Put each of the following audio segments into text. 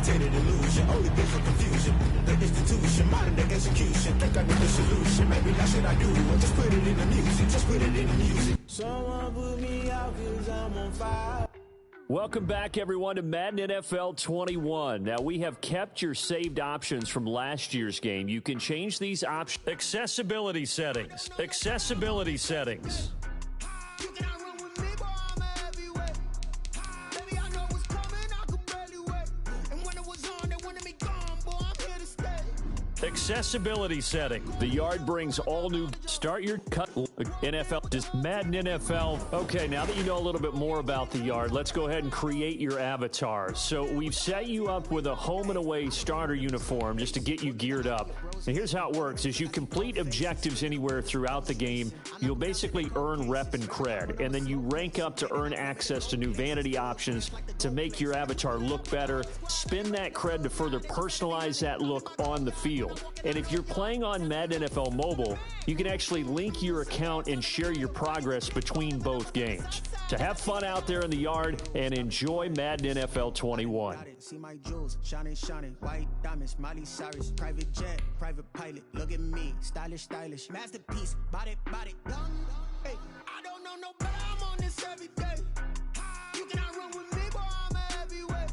imitated illusion, only been for confusion. The institution, modern day execution. Think I need the solution. Maybe that's what I do. Or just put it in the music. Just put it in the music. Someone put me out 'cause I'm on fire. Welcome back, everyone, to Madden NFL 21. Now, we have kept your saved options from last year's game. You can change these options. Accessibility settings. Accessibility settings. Accessibility setting. The yard brings all new. Start your cut. NFL. Just Madden NFL. Okay, now that you know a little bit more about the yard, let's go ahead and create your avatar. So we've set you up with a home and away starter uniform just to get you geared up. Now here's how it works. As you complete objectives anywhere throughout the game, you'll basically earn rep and cred. And then you rank up to earn access to new vanity options to make your avatar look better. Spin that cred to further personalize that look on the field. And if you're playing on Madden NFL Mobile, you can actually link your account and share your progress between both games. So have fun out there in the yard and enjoy Madden NFL 21. See my jewels, shining, shining, white diamonds, Miley Cyrus, private jet, private pilot, look at me, stylish, stylish, masterpiece, body, body, hey, I don't know no better, I'm on this every day. You cannot run with me, boy, I'm a heavyweight.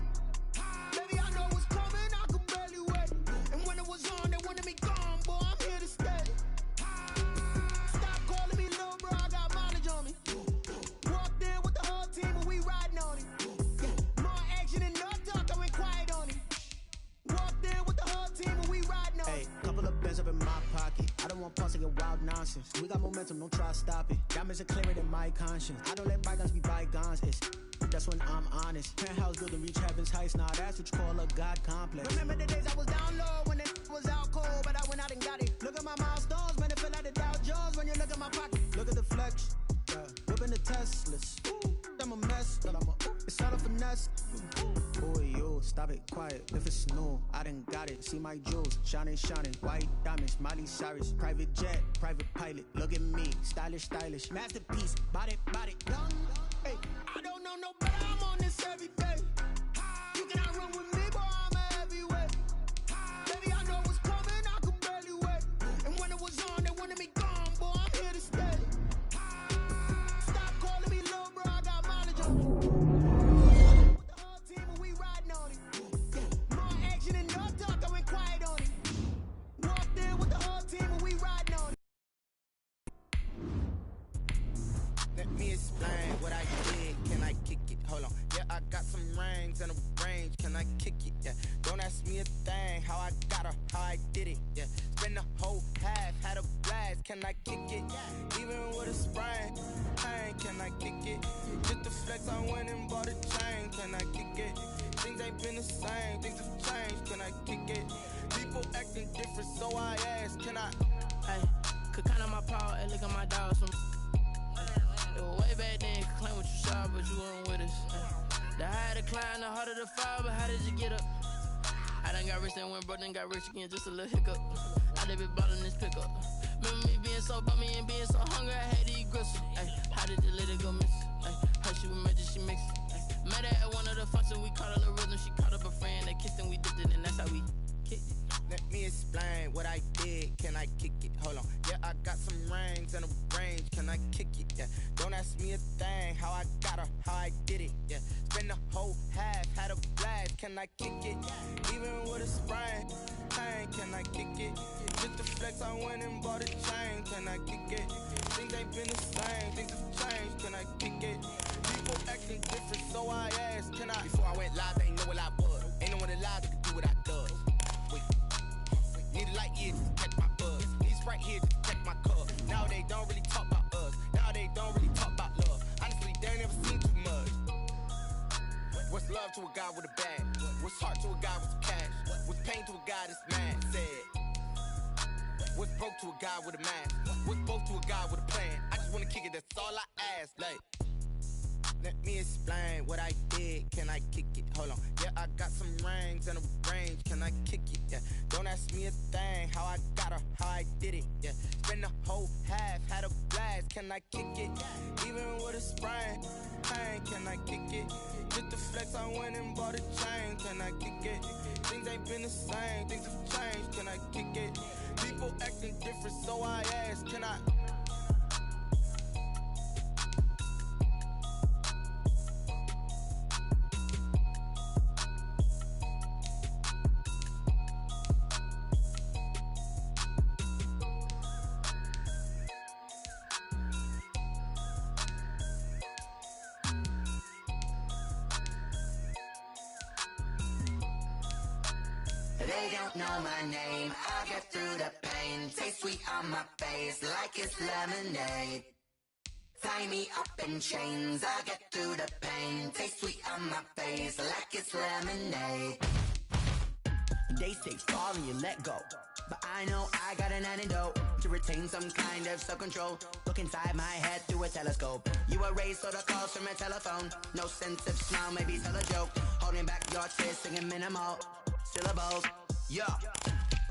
Baby, I know what's coming, I could barely wait. And when it was on, they wanted me gone, boy, I'm here to stay. Stop calling me little bro, I got mileage on me. Walked in with the whole team, and we riding on it. More action and no talk, I went quiet on it. Walked in with the whole team, and we riding on it. Hey, couple of bands up in my pocket. I don't want pause to get wild nonsense. We got momentum, don't try to stop it. Diamonds are clearer than my conscience. I don't let bygones be bygones. That's when I'm honest. Penthouse building, reach heaven's heights. Now that's what you call a God complex. Remember the days I was down low when it was out cold, but I went out and got it. Look at my milestones, man, it feel like the Dow Jones when you look at my pocket. Look at the flex, whipping the Teslas. I'm a mess, but it's all a finesse. Boy, you stop it, quiet. If it's new, I done got it. See my jewels, shining, shining, white diamonds, Miley Cyrus, private jet, private pilot. Look at me, stylish, stylish, masterpiece, body, body, hey, I don't know no better, I'm on this every day. You cannot run with me, boy, I'm a heavyweight. Baby, I know what's coming, I could barely wait. And when it was on, they wanted me gone, boy, I'm here to stay. Stop calling me little bro, I got mileage on me. With the whole team, and we riding on it. More action and no talk, I went quiet on it. Walked in with the whole team, and we riding on it. Let me explain what I did. Can I kick it? Hold on. Yeah, I got some rings and a range. Can I kick it? Yeah. Don't ask me a thing. How I got her, how I did it. Yeah. Spend the whole half, had a blast. Can I kick it? Even with a sprain. Pain, can I kick it? Just the flex, I went and bought a chain. Can I kick it? Things ain't been the same. Things have changed. Can I kick it? People acting different, so I ask. Can I? Hey, could count on my power and look at my dogs from. It was way back then, could claim what you saw, but you weren't with us. The higher the climb, the harder the fall, but how did you get up? I done got rich and went broke, then got rich again, just a little hiccup. I done been ballin' this pickup. Remember me being so bummy and being so hungry, I had to eat gristle. Ay, how did you let it go miss? Ay, how she was magic, she mixed. Met her at one of the functions, we caught her the rhythm, she caught up a friend, they kissed and we dipped it, and that's how we kicked it. Let me explain what I did. Can I kick it? Hold on. Yeah, I got some rings and a range. Can I kick it? Yeah. Don't ask me a thing. How I got her, how I did it. Yeah. Spend the whole half, had a blast. Can I kick it? Even with a sprain. Pain, can I kick it? Just the flex, I went and bought a chain. Can I kick it? Things ain't been the same. Things have changed. Can I kick it? People acting different, so I asked. Can I? Before I went live, they ain't know what I was. Ain't no one alive that could do what I does. Need a light here to catch my buzz. Need Sprite here to check my cup. Now they don't really talk about us. Now they don't really talk about love. Honestly, they ain't never seen too much. What's love to a guy with a bag? What's heart to a guy with some cash? What's pain to a guy that's mad? Said. What's broke to a guy with a mask? What's both to a guy with a plan? I just wanna kick it, that's all I ask. Like, let me explain what I did. Can I kick it? Hold on. Yeah, I got some rings and a range. Can I kick it? Yeah. Don't ask ask me a thing, how I got her, how I did it, yeah. Spend the whole half, had a blast, can I kick it? Even with a sprain, pain, can I kick it? Just the flex, I went and bought a chain, can I kick it? Things ain't been the same, things have changed, can I kick it? People acting different, so I ask, can I? They don't know my name, I get through the pain. Taste sweet on my face like it's lemonade. Tie me up in chains, I get through the pain. Taste sweet on my face like it's lemonade. They say fall and you let go, but I know I got an antidote to retain some kind of self-control. Look inside my head through a telescope. You erase all the calls from a telephone. No sense of smile, maybe tell a joke. Holding back your tears, singing minimal syllables. Yeah,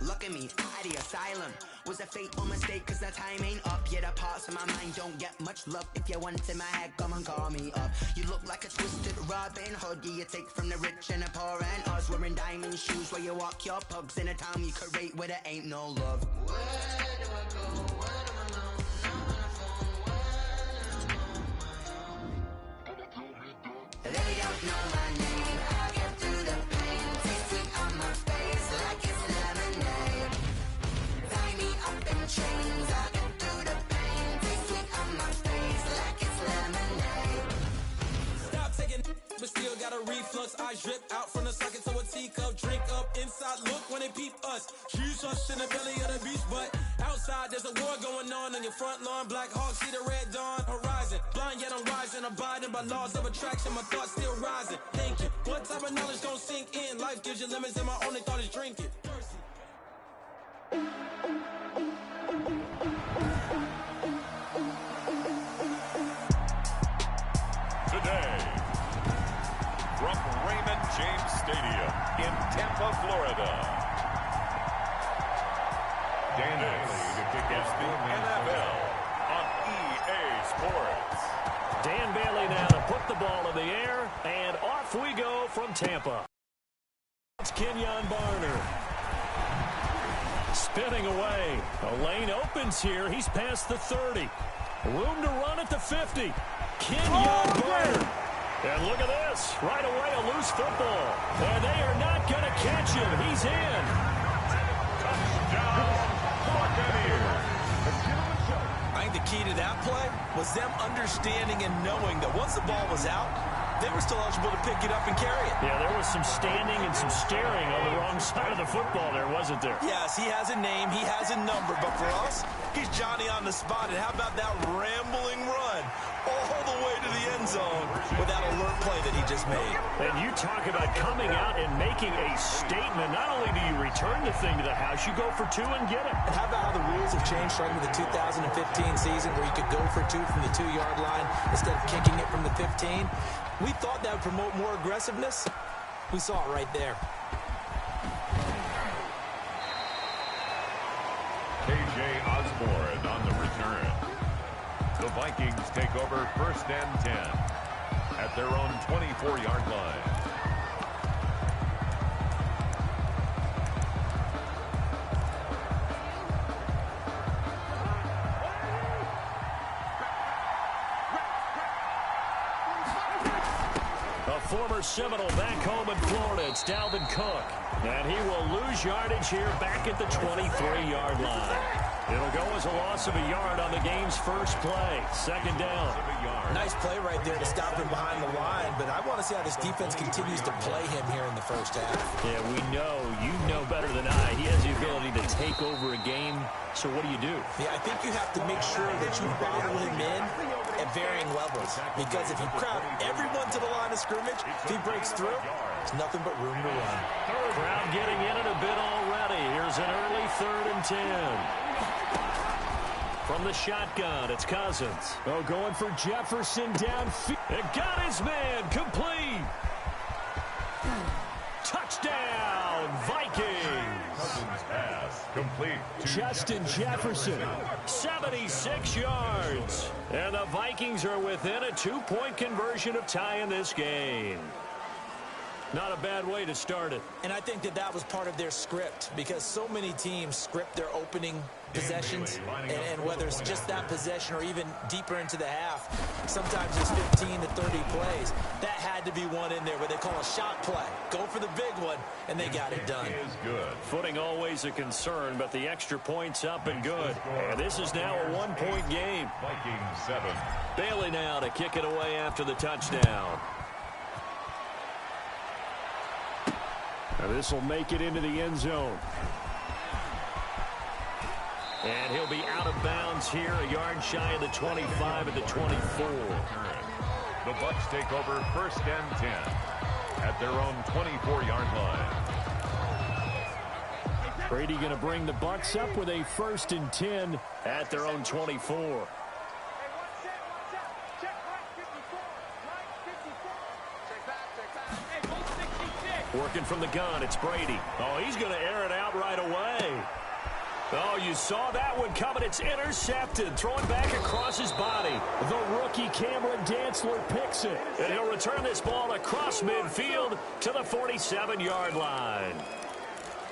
look at me, at the asylum. Was a fateful mistake, cause the time ain't up. Yet the parts of my mind don't get much love. If you want in my head, come and call me up. You look like a twisted Robin Hood. You take from the rich and the poor and us. Wearing diamond shoes where you walk your pugs in a town you could rate where there ain't no love. Where do I go? When I'm alone? Not on the phone. When I'm on my own. They don't know my name, I get through the pain. Taste sweet on my face like it's lemonade. Tie me up in chains, I get through the pain. Taste sweet on my face like it's lemonade. Stop taking, but still got a reflux. I drip out from the socket to a teacup. Drink up inside, look when they peep us. Shoes us in the belly of the beach, but outside there's a war going on your front lawn. Black Hawk, see the red dawn horizon. Blind yet I'm rising, abiding by laws of attraction. My thoughts still rising. Thinking, what type of knowledge don't sink in? Life gives you lemons, and my only thought is drinking. Today, from Raymond James Stadium in Tampa, Florida, Dan Bailey is the NFL on EA Sports. Dan Bailey now to put the ball in the air, and off we go from Tampa. It's Kenyon Barner. Spinning away. A lane opens here. He's past the 30. Room to run at the 50. Kenyon Barner. And look at this. Right away, a loose football. And they are not going to catch him. He's in. Touchdown, Buccaneers. I think the key to that play was them understanding and knowing that once the ball was out, they were still eligible to pick it up and carry it. Yeah, there was some standing and some staring on the wrong side of the football there, wasn't there? Yes, he has a name, he has a number, but for us, he's Johnny on the spot. And how about that rambling run all the way to the end zone with that alert play that he just made? And you talk about coming out and making a statement. Not only do you return the thing to the house, you go for two and get it. And how about how the rules have changed starting with the 2015 season where you could go for two from the 2-yard line instead of kicking it from the 15? We thought that would promote more aggressiveness. We saw it right there. KJ Osborne on the return. The Vikings take over 1st and 10 at their own 24-yard line. Former Seminole back home in Florida. It's Dalvin Cook. And he will lose yardage here back at the 23-yard line. It'll go as a loss of a yard on the game's first play. 2nd down. Nice play right there to stop him behind the line, but I want to see how this defense continues to play him here in the first half. Yeah, we know. You know better than I. He has the ability to take over a game. So what do you do? Yeah, I think you have to make sure that you bottle him in at varying levels. Because if you crowd everyone to the line of scrimmage, if he breaks through, there's nothing but room to run. Crowd getting in it a bit already. Here's an early 3rd and 10. From the shotgun, it's Cousins. Oh, going for Jefferson downfield. It got his man complete. Touchdown, Vikings. Cousins has Complete. Justin Jefferson, 76 yards. And the Vikings are within a 2-point conversion of tying this game. Not a bad way to start it. And I think that was part of their script, because so many teams script their opening possessions, and whether it's just that possession or even deeper into the half, sometimes it's 15 to 30 plays. That had to be one in there where they call a shot play. Go for the big one, and they got it done. Is good. Footing always a concern, but the extra point's up and good. And this is now a 1-point game. Vikings 7. Bailey now to kick it away after the touchdown. Now this will make it into the end zone. And he'll be out of bounds here, a yard shy of the 25 at the 24. The Bucs take over 1st and 10 at their own 24-yard line. Brady going to bring the Bucs up with a 1st and 10 at their own 24. Working from the gun, it's Brady. Oh, he's going to air it out right away. Oh, you saw that one coming. It's intercepted. Throwing back across his body. The rookie Cameron Dantzler picks it. And he'll return this ball across midfield to the 47-yard line.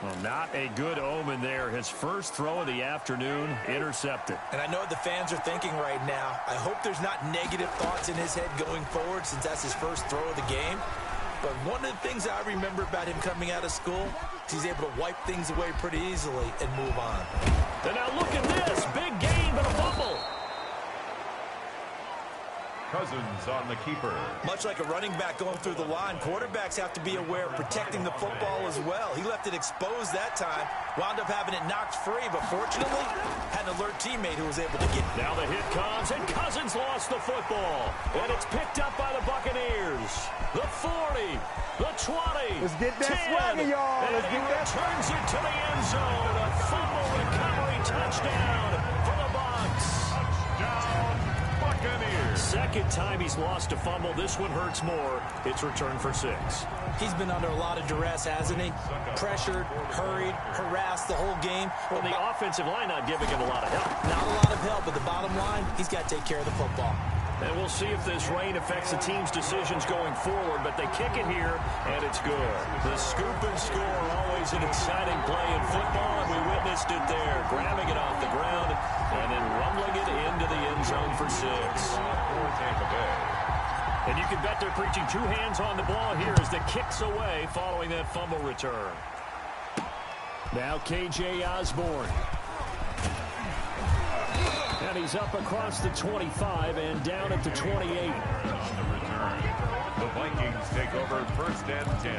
Well, not a good omen there. His first throw of the afternoon, intercepted. And I know what the fans are thinking right now. I hope there's not negative thoughts in his head going forward, since that's his first throw of the game. But one of the things I remember about him coming out of school is he's able to wipe things away pretty easily and move on. And now look at this. Big gain, but a fumble. Cousins on the keeper. Much like a running back going through the line, quarterbacks have to be aware of protecting the football as well. He left it exposed that time, wound up having it knocked free, but fortunately had an alert teammate who was able to get it. Now the hit comes, and Cousins lost the football. And it's picked up by the Buccaneers. The 40, the 20, let's get that 10, swagger, y'all. Let's get that. Returns it to the end zone. A fumble recovery touchdown for the Bucs. Touchdown, Buccaneers. Second time he's lost a fumble. This one hurts more. It's returned for 6. He's been under a lot of duress, hasn't he? Pressured, hurried, harassed the whole game. Well, the offensive line not giving him a lot of help. Not a lot of help, but the bottom line, he's got to take care of the football. And we'll see if this rain affects the team's decisions going forward, but they kick it here, and it's good. The scoop and score, always an exciting play in football, and we witnessed it there, grabbing it off the ground and then rumbling it into the end zone for 6. And you can bet they're preaching 2 hands on the ball here as the kick's away following that fumble return. Now K.J. Osborne. And he's up across the 25 and down at the 28. On the return, the Vikings take over 1st and 10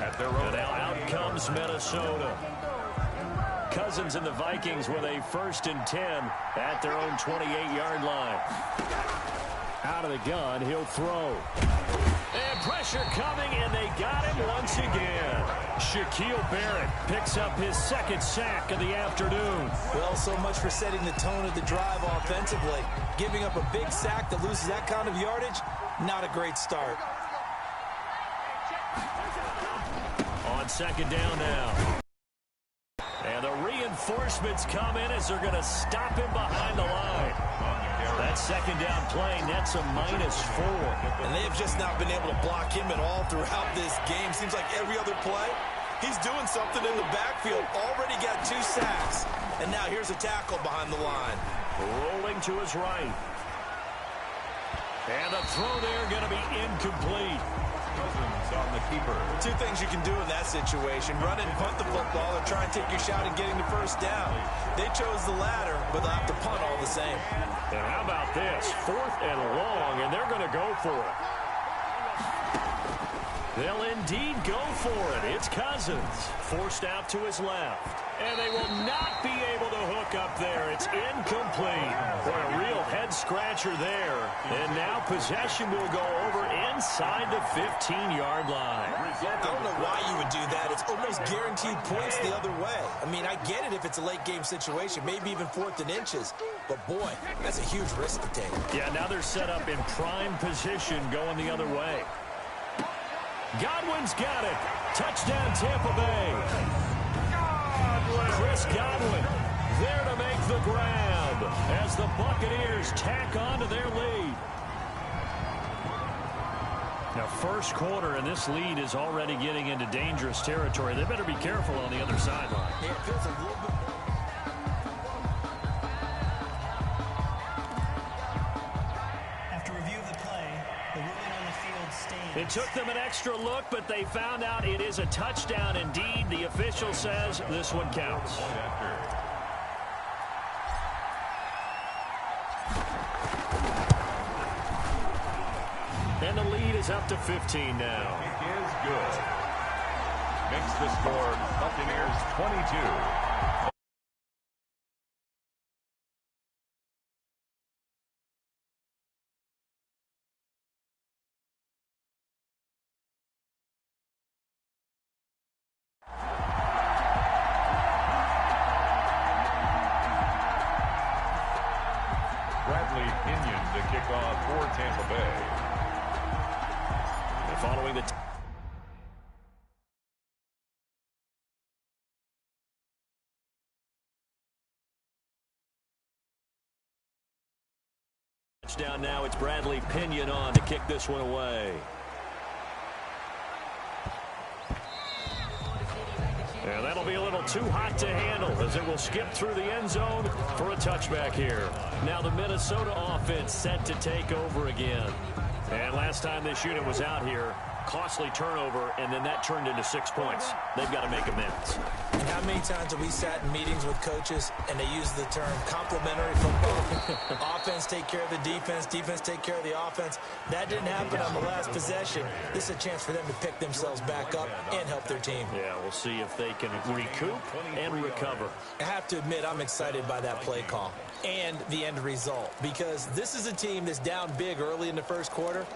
at their own. And now out comes Minnesota. Cousins and the Vikings with a 1st and 10 at their own 28-yard line. Out of the gun, he'll throw. And pressure coming, and they got him once again. Shaquille Barrett picks up his 2nd sack of the afternoon. Well, so much for setting the tone of the drive offensively. Giving up a big sack that loses that kind of yardage, not a great start. On 2nd down now. And the reinforcements come in as they're going to stop him behind the line. That 2nd down play nets a -4. And they've just not been able to block him at all throughout this game. Seems like every other play, he's doing something in the backfield. Already got 2 sacks. And now here's a tackle behind the line. Rolling to his right. And the throw there going to be incomplete. Cousins on the keeper. 2 things you can do in that situation: run and punt the football, or try and take your shot at getting the 1st down. They chose the latter, but they'll have to punt all the same. And how about this? 4th and long, and they're going to go for it. They'll indeed go for it. It's Cousins, forced out to his left. And they will not be able to hook up there. It's incomplete. Boy, a real head-scratcher there. And now possession will go over inside the 15-yard line. I don't know why you would do that. It's almost guaranteed points the other way. I mean, I get it if it's a late-game situation, maybe even 4th and inches. But, boy, that's a huge risk to take. Yeah, now they're set up in prime position going the other way. Godwin's got it. Touchdown, Tampa Bay. Chris the Buccaneers tack on to their lead. Now, first quarter, and this lead is already getting into dangerous territory. They better be careful on the other sideline. Yeah, it feels a little bit. After review of the play, the ruling on the field stands. It took them an extra look, but they found out it is a touchdown indeed. The official says this one counts. And the lead is up to 15 now. It is good. Makes the score Buccaneers 22. Bradley Pinion to kick off for Tampa Bay. Following the touchdown now, it's Bradley Pinion on to kick this one away. And that'll be a little too hot to handle as it will skip through the end zone for a touchback here. Now the Minnesota offense set to take over again. And last time this unit was out here, costly turnover, and then that turned into 6 points. They've got to make amends. And how many times have we sat in meetings with coaches and they use the term complementary football? Offense take care of the defense, defense take care of the offense. That didn't happen on the last possession. This is a chance for them to pick themselves back up and help their team. Yeah, we'll see if they can recoup and recover. I have to admit, I'm excited by that play call and the end result, because this is a team that's down big early in the first quarter,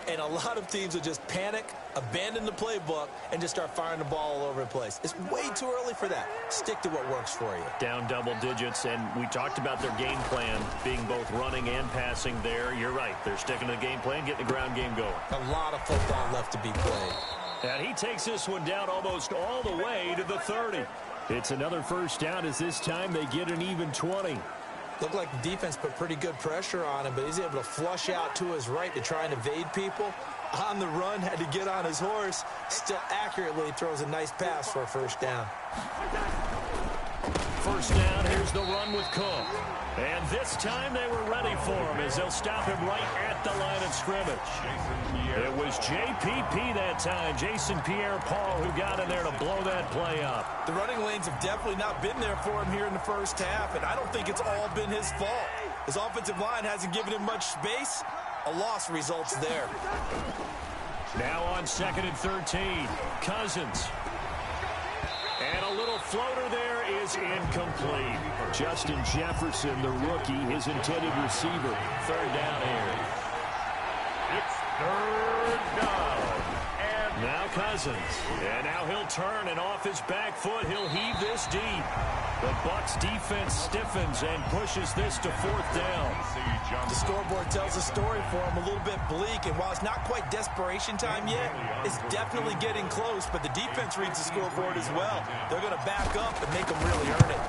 and a lot of teams will just panic, abandon the playbook, and just start firing the ball all over the place. It's way too early for that. Stick to what works for you. Down double digits, and we talked about their game plan being both running and passing there. You're right. They're sticking to the game plan, getting the ground game going. A lot of football left to be played. And he takes this one down almost all the way to the 30. It's another first down as this time they get an even 20. Looked like the defense put pretty good pressure on him, but he's able to flush out to his right to try and evade people. On the run, had to get on his horse. Still accurately throws a nice pass for a first down. First down, here's the run with Cook. And this time they were ready for him as they'll stop him right at the line of scrimmage. It was JPP that time, Jason Pierre-Paul, who got in there to blow that play up. The running lanes have definitely not been there for him here in the first half, and I don't think it's all been his fault. His offensive line hasn't given him much space. A loss results there. Now on 2nd and 13, Cousins. And a little floater there is incomplete. Justin Jefferson, the rookie, his intended receiver. Third down here. It's third down. And now Cousins. And now he'll turn, and off his back foot, he'll heave this deep. The Bucs defense stiffens and pushes this to 4th down. The scoreboard tells a story for him, a little bit bleak, and while it's not quite desperation time yet, it's definitely getting close, but the defense reads the scoreboard as well. They're going to back up and make them really earn it.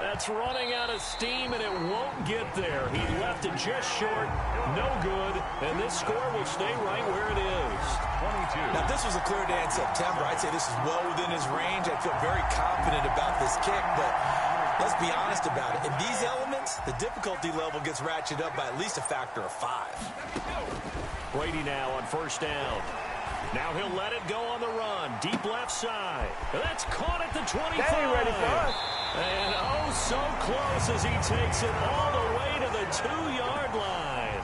That's running out of steam, and it won't get there. He left it just short, no good, and this score will stay right where it is. 22. Now, if this was a clear day in September, I'd say this is well within his range. I feel very confident about this kick, but let's be honest about it. In these elements, the difficulty level gets ratcheted up by at least a factor of 5. Brady now on first down. Now he'll let it go on the run. Deep left side. That's caught at the 25. That ain't ready for us. And oh, so close as he takes it all the way to the 2-yard line.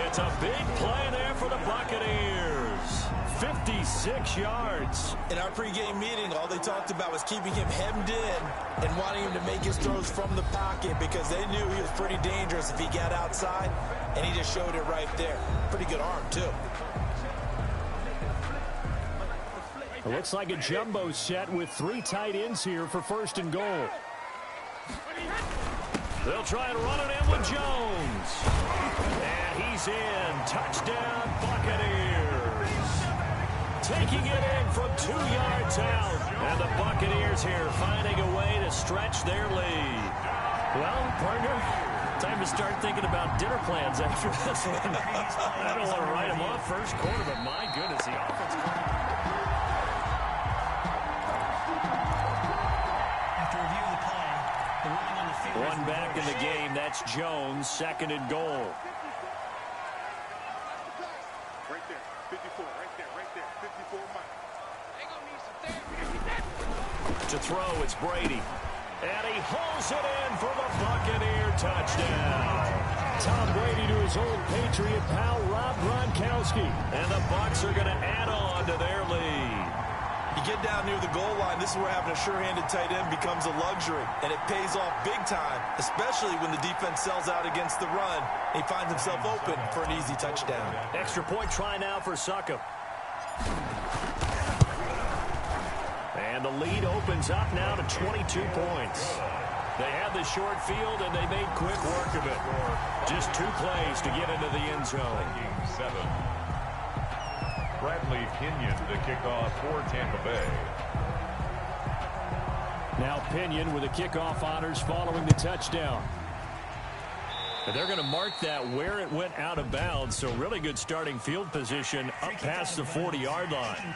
It's a big play there for the Buccaneers. 56 yards. In our pregame meeting, all they talked about was keeping him hemmed in and wanting him to make his throws from the pocket because they knew he was pretty dangerous if he got outside, and he just showed it right there. Pretty good arm, too. It looks like a jumbo set with 3 tight ends here for 1st and goal. They'll try and run it in with Jones. And he's in. Touchdown, Buccaneers. Taking it in from 2 yards out. And the Buccaneers here finding a way to stretch their lead. Well, partner, time to start thinking about dinner plans after this one. I don't want to write them off first quarter, but my goodness, the offense. After review of the play, the ruling on the field. One back in the game. That's Jones, second and goal. Right there, 54, right there, 54 miles. To throw, it's Brady. And he hauls it in for the Buccaneer touchdown. Tom Brady to his old Patriot pal, Rob Gronkowski. And the Bucs are going to add on to their lead. You get down near the goal line, this is where having a sure-handed tight end becomes a luxury. And it pays off big time, especially when the defense sells out against the run. He finds himself open for an easy touchdown. Extra point try now for Succop. And the lead opens up now to 22 points. They had the short field, and they made quick work of it. Just 2 plays to get into the end zone. Game 7. Bradley Pinion, the kickoff for Tampa Bay. Now Pinion with the kickoff honors following the touchdown. And they're going to mark that where it went out of bounds, so really good starting field position up past the 40-yard line.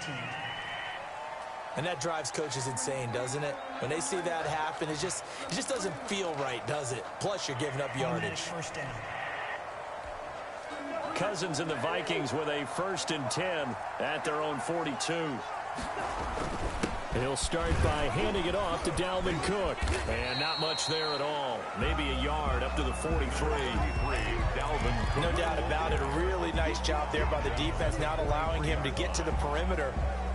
And that drives coaches insane, doesn't it? When they see that happen, it just doesn't feel right, does it? Plus, you're giving up yardage. First down. Cousins and the Vikings with a 1st and 10 at their own 42. He'll start by handing it off to Dalvin Cook. And not much there at all. Maybe a yard up to the 43. No doubt about it. A really nice job there by the defense, not allowing him to get to the perimeter.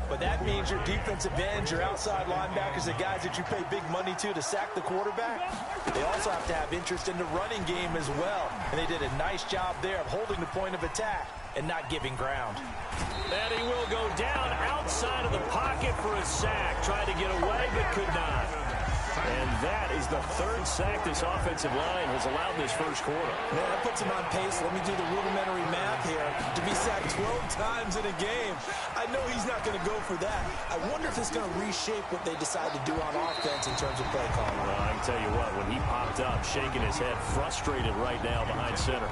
But that means your defensive ends, your outside linebackers, the guys that you pay big money to sack the quarterback, they also have to have interest in the running game as well. And they did a nice job there of holding the point of attack and not giving ground. And he will go down outside of the pocket for a sack. Tried to get away, but could not. And that is the 3rd sack this offensive line has allowed this first quarter. Man, that puts him on pace. Let me do the rudimentary math here. To be sacked 12 times in a game, I know he's not going to go for that. I wonder if it's going to reshape what they decide to do on offense in terms of play calling. Well, I can tell you what, when he popped up, shaking his head, frustrated right now behind center.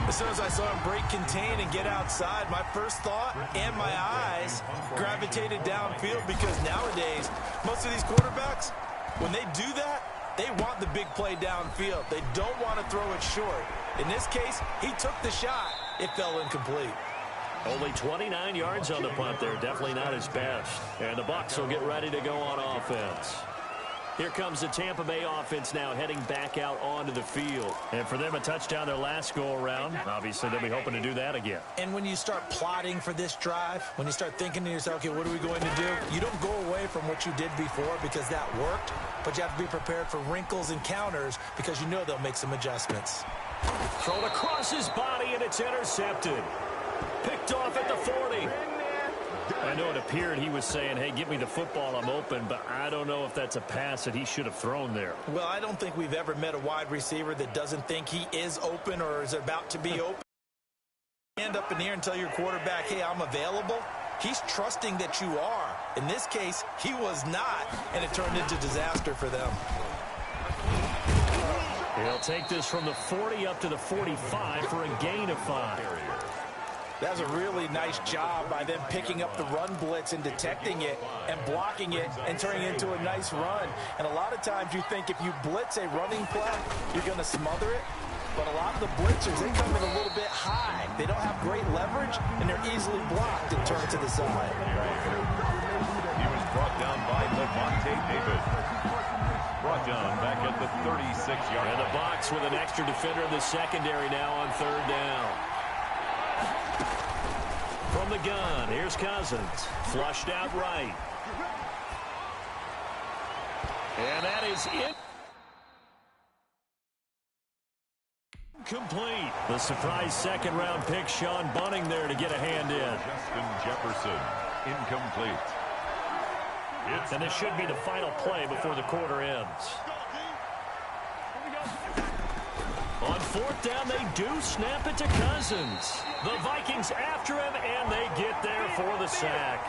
As soon as I saw him break contain and get outside, my first thought and my eyes gravitated downfield, because nowadays, most of these quarterbacks, when they do that, they want the big play downfield. They don't want to throw it short. In this case, he took the shot. It fell incomplete. Only 29 yards on the punt there. Definitely not his best. And the Bucs will get ready to go on offense. Here comes the Tampa Bay offense now heading back out onto the field. And for them, a touchdown their last go-around. Obviously, they'll be hoping to do that again. And when you start plotting for this drive, when you start thinking to yourself, okay, what are we going to do? You don't go away from what you did before because that worked, but you have to be prepared for wrinkles and counters because you know they'll make some adjustments. Thrown across his body, and it's intercepted. Picked off at the 40. I know it appeared he was saying, hey, give me the football, I'm open, but I don't know if that's a pass that he should have thrown there. Well, I don't think we've ever met a wide receiver that doesn't think he is open or is about to be open. Stand up in the air and tell your quarterback, hey, I'm available. He's trusting that you are. In this case, he was not, and it turned into disaster for them. He'll take this from the 40 up to the 45 for a gain of 5. That was a really nice job by them picking up the run blitz and detecting it and blocking it and turning it into a nice run. And a lot of times you think if you blitz a running play, you're going to smother it. But a lot of the blitzers, they come in a little bit high. They don't have great leverage, and they're easily blocked and turned to the side. He was brought down by Levante David. Brought down back at the 36-yard line. And the Bucs with an extra defender in the secondary now on 3rd down. From the gun, here's Cousins. Flushed out right. And that is it. Complete. The surprise second-round pick, Sean Bunting, there to get a hand in. Justin Jefferson, incomplete. And this should be the final play before the quarter ends. On 4th down, they do snap it to Cousins. The Vikings after him, and they get there for the sack.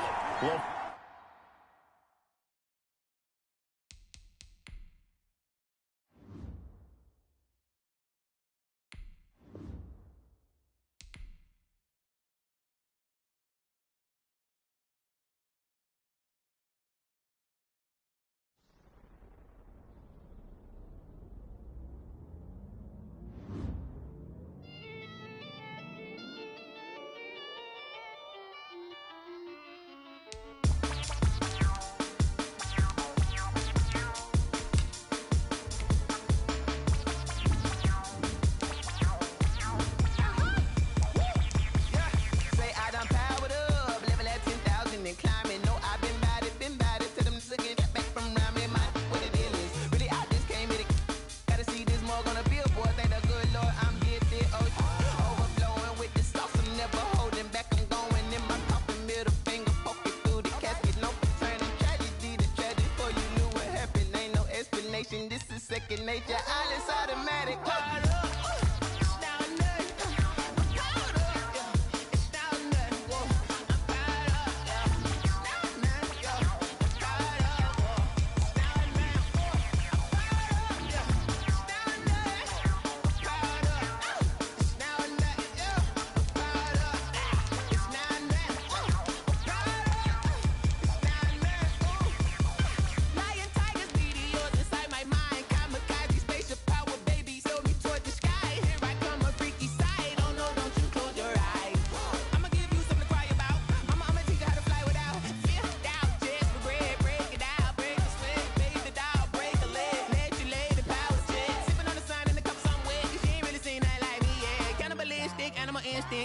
second nature. All is automatic.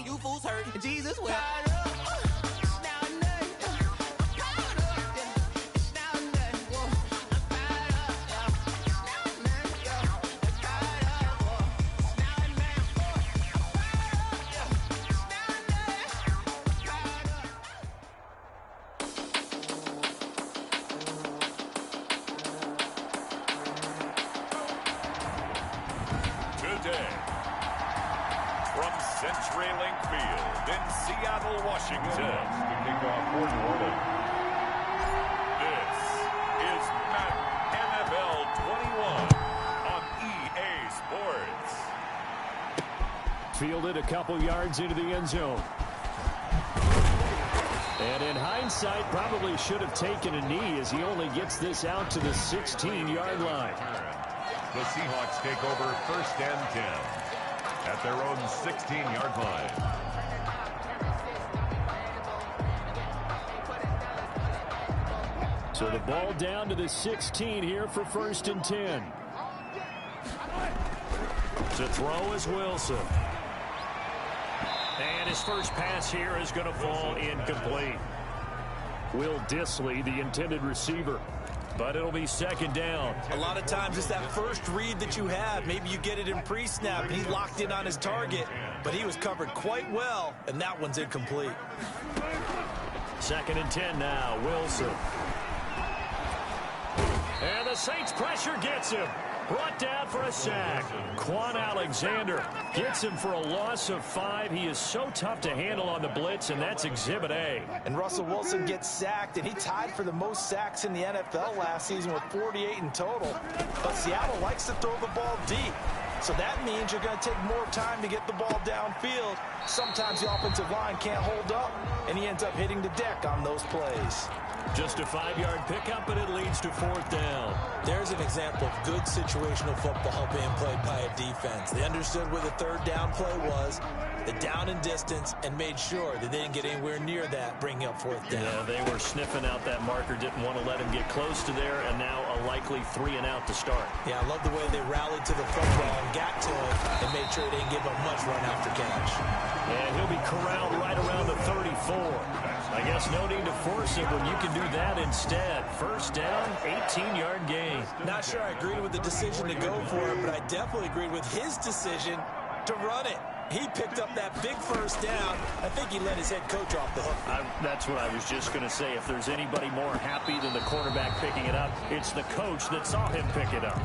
You fools hurt. Jesus will. Today, from CenturyLink Field in Seattle, Washington, to kick off for New Orleans. This is Madden NFL 21 on EA Sports. Fielded a couple yards into the end zone. And in hindsight, probably should have taken a knee as he only gets this out to the 16-yard line. The Seahawks take over 1st and 10 at their own 16-yard line. So the ball down to the 16 here for 1st and 10. To throw is Wilson. And his first pass here is going to fall incomplete. Will Dissly, the intended receiver. But it'll be 2nd down. A lot of times it's that first read that you have. Maybe you get it in pre-snap and he's locked in on his target. But he was covered quite well, and that one's incomplete. 2nd and 10 now, Wilson. And the Saints pressure gets him. Brought down for a sack. Quan Alexander gets him for a loss of 5. He is so tough to handle on the blitz, and that's Exhibit A. And Russell Wilson gets sacked, and he tied for the most sacks in the NFL last season with 48 in total. But Seattle likes to throw the ball deep. So that means you're going to take more time to get the ball downfield. Sometimes the offensive line can't hold up, and he ends up hitting the deck on those plays. Just a 5-yard pickup, but it leads to 4th down. There's an example of good situational football being played by a defense. They understood where the 3rd down play was, the down and distance, and made sure that they didn't get anywhere near that, bringing up 4th down. Yeah, they were sniffing out that marker, didn't want to let him get close to there, and now a likely 3 and out to start. Yeah, I love the way they rallied to the football and got to it and made sure they didn't give up much run after catch. And he'll be corralled right around the 34. I guess no need to force it when you can do that instead. 1st down, 18-yard gain. Not sure I agreed with the decision to go for it, but I definitely agreed with his decision to run it. He picked up that big 1st down. I think he let his head coach off the hook. That's what I was just going to say. If there's anybody more happy than the quarterback picking it up, it's the coach that saw him pick it up.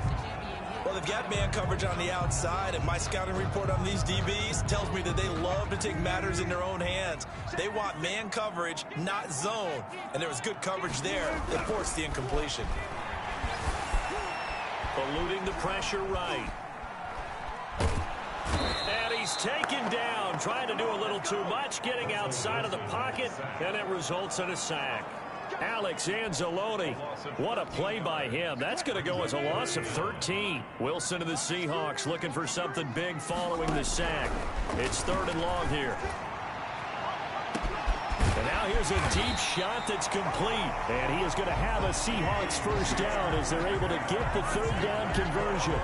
Well, they've got man coverage on the outside, and my scouting report on these DBs tells me that they love to take matters in their own hands. They want man coverage, not zone. And there was good coverage there that forced the incompletion. Eluding the pressure right. And he's taken down, trying to do a little too much, getting outside of the pocket, and it results in a sack. Alex Anzalone, what a play by him. That's going to go as a loss of 13. Wilson of the Seahawks looking for something big following the sack. It's 3rd and long here. And now here's a deep shot that's complete. And he is going to have a Seahawks 1st down as they're able to get the 3rd down conversion.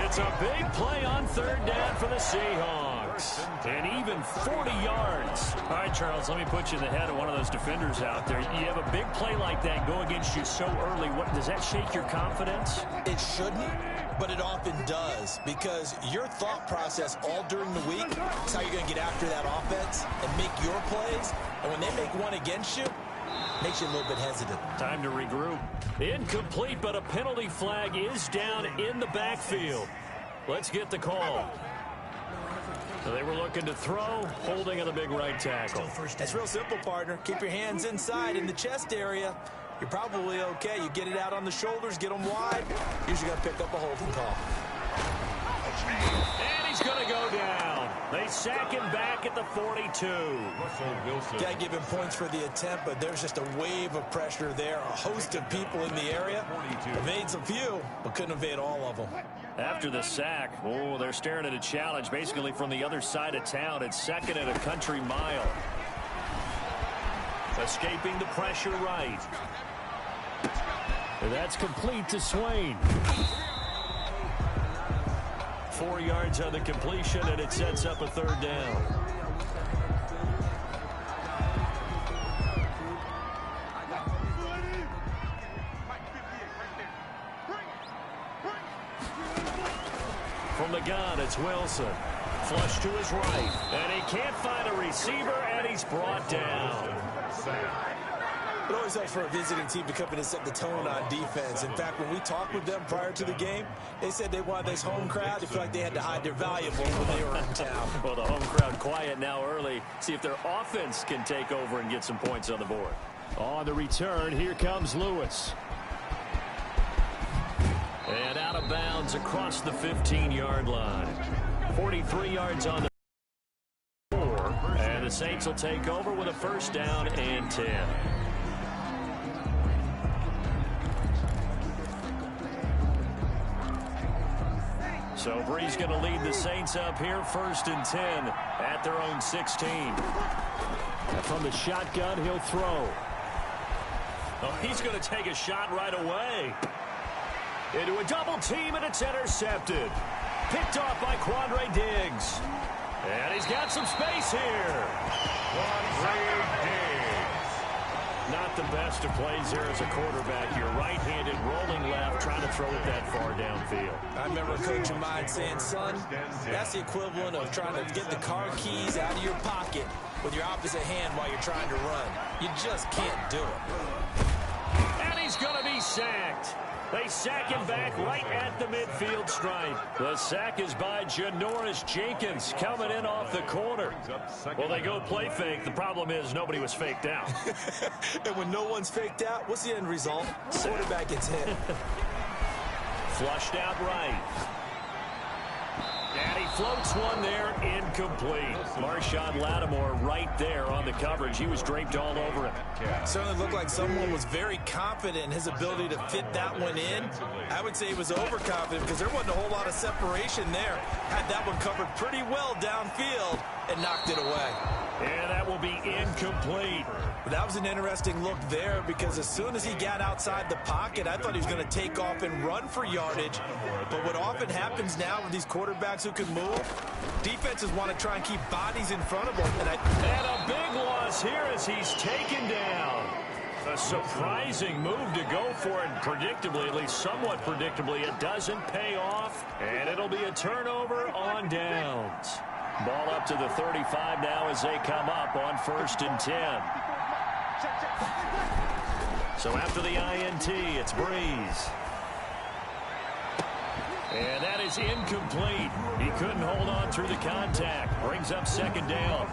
It's a big play on 3rd down for the Seahawks. And even 40 yards. All right, Charles, let me put you in the head of one of those defenders out there. You have a big play like that go against you so early. What, does that shake your confidence? It shouldn't, but it often does, because your thought process all during the week is how you're going to get after that offense and make your plays. And when they make one against you, makes you a little bit hesitant. Time to regroup. Incomplete, but a penalty flag is down in the backfield. Let's get the call. So they were looking to throw, holding on the big right tackle. It's real simple, partner. Keep your hands inside in the chest area. You're probably okay. You get it out on the shoulders, get them wide. Usually got to pick up a holding call. And he's going to go down. They sack him back at the 42. Got to give him points for the attempt, but there's just a wave of pressure there. A host of people in the area. Evades a few, but couldn't evade all of them. After the sack, they're staring at a challenge basically from the other side of town. It's second and a country mile. Escaping the pressure right. And that's complete to Swain. 4 yards on the completion, and it sets up a third down. From the gun, it's Wilson. Flush to his right. And he can't find a receiver, and he's brought down. It always helps for a visiting team to come in and set the tone on defense. In fact, when we talked with them prior to the game, they said they wanted this home crowd. They feel like they had to hide their valuables when they were in town. Well, the home crowd quiet now early. See if their offense can take over and get some points on the board. On the return, here comes Lewis. And out of bounds across the 15-yard line. 43 yards on the 4. And the Saints will take over with a first down and 10. So Bree's going to lead the Saints up here, first and 10 at their own 16. And from the shotgun, he'll throw. Oh, he's going to take a shot right away. Into a double team, and it's intercepted. Picked off by Quandre Diggs. And he's got some space here. Quandre Diggs. Not the best of plays here as a quarterback. You're right-handed, rolling left, trying to throw it that far downfield. I remember a coach of mine saying, son, that's the equivalent of trying to get the car keys out of your pocket with your opposite hand while you're trying to run. You just can't do it. And he's going to be sacked. They sack him back right at the midfield stripe. The sack is by Janoris Jenkins coming in off the corner. Well, they go play fake. The problem is nobody was faked out. And when no one's faked out, what's the end result? Quarterback gets hit. Flushed out right. And he floats one there, incomplete. Marshawn Lattimore right there on the coverage. He was draped all over him. Certainly looked like someone was very confident in his ability to fit that one in. I would say he was overconfident because there wasn't a whole lot of separation there. Had that one covered pretty well downfield and knocked it away. And that will be incomplete. But that was an interesting look there because as soon as he got outside the pocket, I thought he was going to take off and run for yardage. But what often happens now with these quarterbacks who can move, defenses want to try and keep bodies in front of them. And a big loss here as he's taken down. A surprising move to go for it, predictably, at least somewhat predictably. It doesn't pay off, and it'll be a turnover on downs. Ball up to the 35 now as they come up on first and 10. So after the INT, it's Breeze. And that is incomplete. He couldn't hold on through the contact. Brings up second down.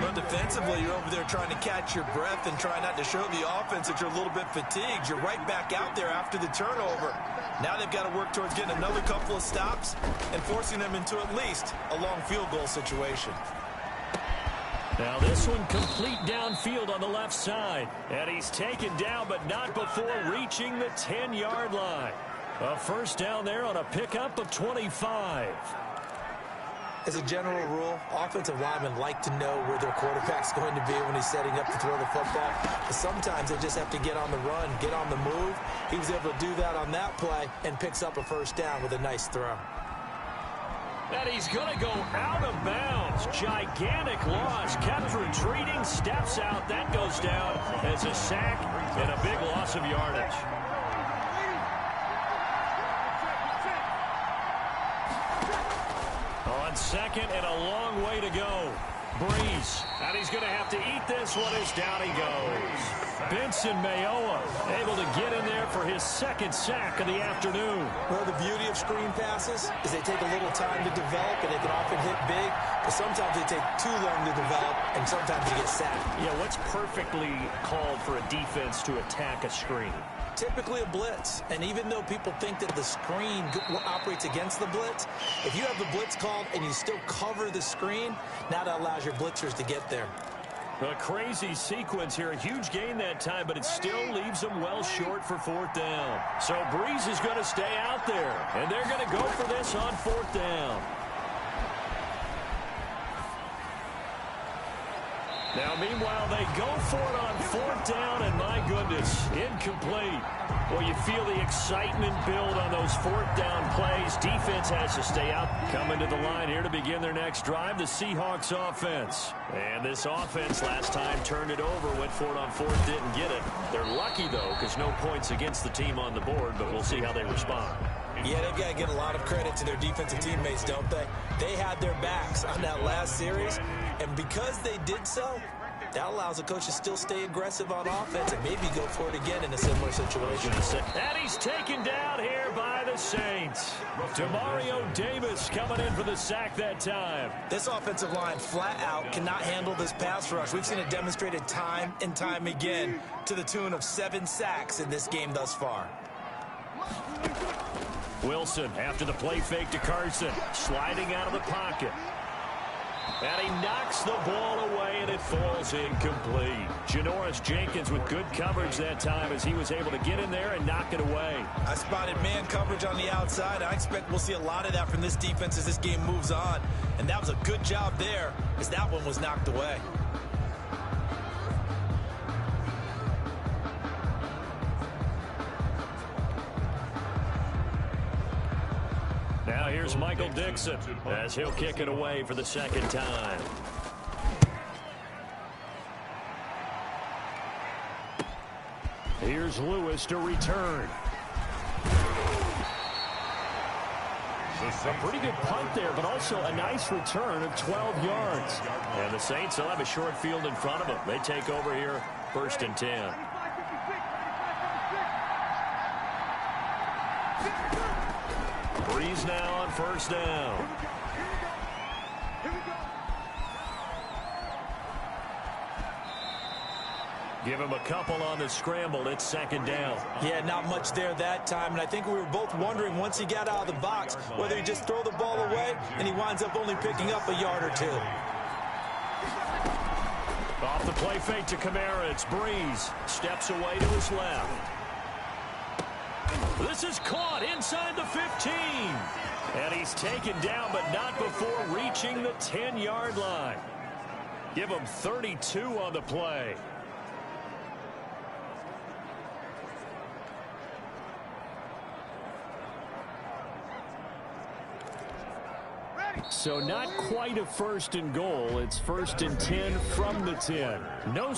But defensively, you're over there trying to catch your breath and try not to show the offense that you're a little bit fatigued. You're right back out there after the turnover. Now they've got to work towards getting another couple of stops and forcing them into at least a long field goal situation. Now this one complete downfield on the left side. And he's taken down, but not before reaching the 10-yard line. A first down there on a pickup of 25. As a general rule, offensive linemen like to know where their quarterback's going to be when he's setting up to throw the football. But sometimes they just have to get on the run, get on the move. He was able to do that on that play and picks up a first down with a nice throw. And he's going to go out of bounds. Gigantic loss. Kept retreating, steps out. That goes down as a sack and a big loss of yardage. On second and a long way to go. Breeze. And he's going to have to eat this one as down he goes. Benson Mayoa able to get in there for his second sack of the afternoon. Well, the beauty of screen passes is they take a little time to develop, and they can often hit big, but sometimes they take too long to develop, and sometimes you get sacked. Yeah, what's perfectly called for a defense to attack a screen? Typically a blitz, and even though people think that the screen operates against the blitz, if you have the blitz called and you still cover the screen, now that allows your blitzers to get there. A crazy sequence here. A huge gain that time, but it still leaves them well short for fourth down. So Breeze is going to stay out there, and they're going to go for this on fourth down. Now, meanwhile, they go for it on fourth down, and my goodness, incomplete. Well, you feel the excitement build on those fourth down plays. Defense has to stay out. Coming to the line here to begin their next drive, the Seahawks offense. And this offense last time turned it over, went for it on fourth, didn't get it. They're lucky, though, because no points against the team on the board, but we'll see how they respond. Yeah, they've got to give a lot of credit to their defensive teammates, don't they? They had their backs on that last series, and because they did so, that allows the coach to still stay aggressive on offense and maybe go for it again in a similar situation. And he's taken down here by the Saints. Demario Davis coming in for the sack that time. This offensive line flat out cannot handle this pass rush. We've seen it demonstrated time and time again to the tune of 7 sacks in this game thus far. Wilson after the play fake to Carson, sliding out of the pocket. And he knocks the ball away, and it falls incomplete. Janoris Jenkins with good coverage that time as he was able to get in there and knock it away. I spotted man coverage on the outside. I expect we'll see a lot of that from this defense as this game moves on. And that was a good job there as that one was knocked away. Now here's Michael Dixon as he'll kick it away for the second time. Here's Lewis to return. A pretty good punt there, but also a nice return of 12 yards. And the Saints will have a short field in front of them. They take over here, 1st and 10. Breeze now on 1st down. Give him a couple on the scramble. It's 2nd down. Yeah, not much there that time. And I think we were both wondering once he got out of the box whether he just throw the ball away and he winds up only picking up a yard or 2. Off the play fake to Kamara. It's Breeze. Steps away to his left. This is caught inside the 15. And he's taken down, but not before reaching the 10-yard line. Give him 32 on the play. So not quite a 1st and goal. It's 1st and 10 from the 10. No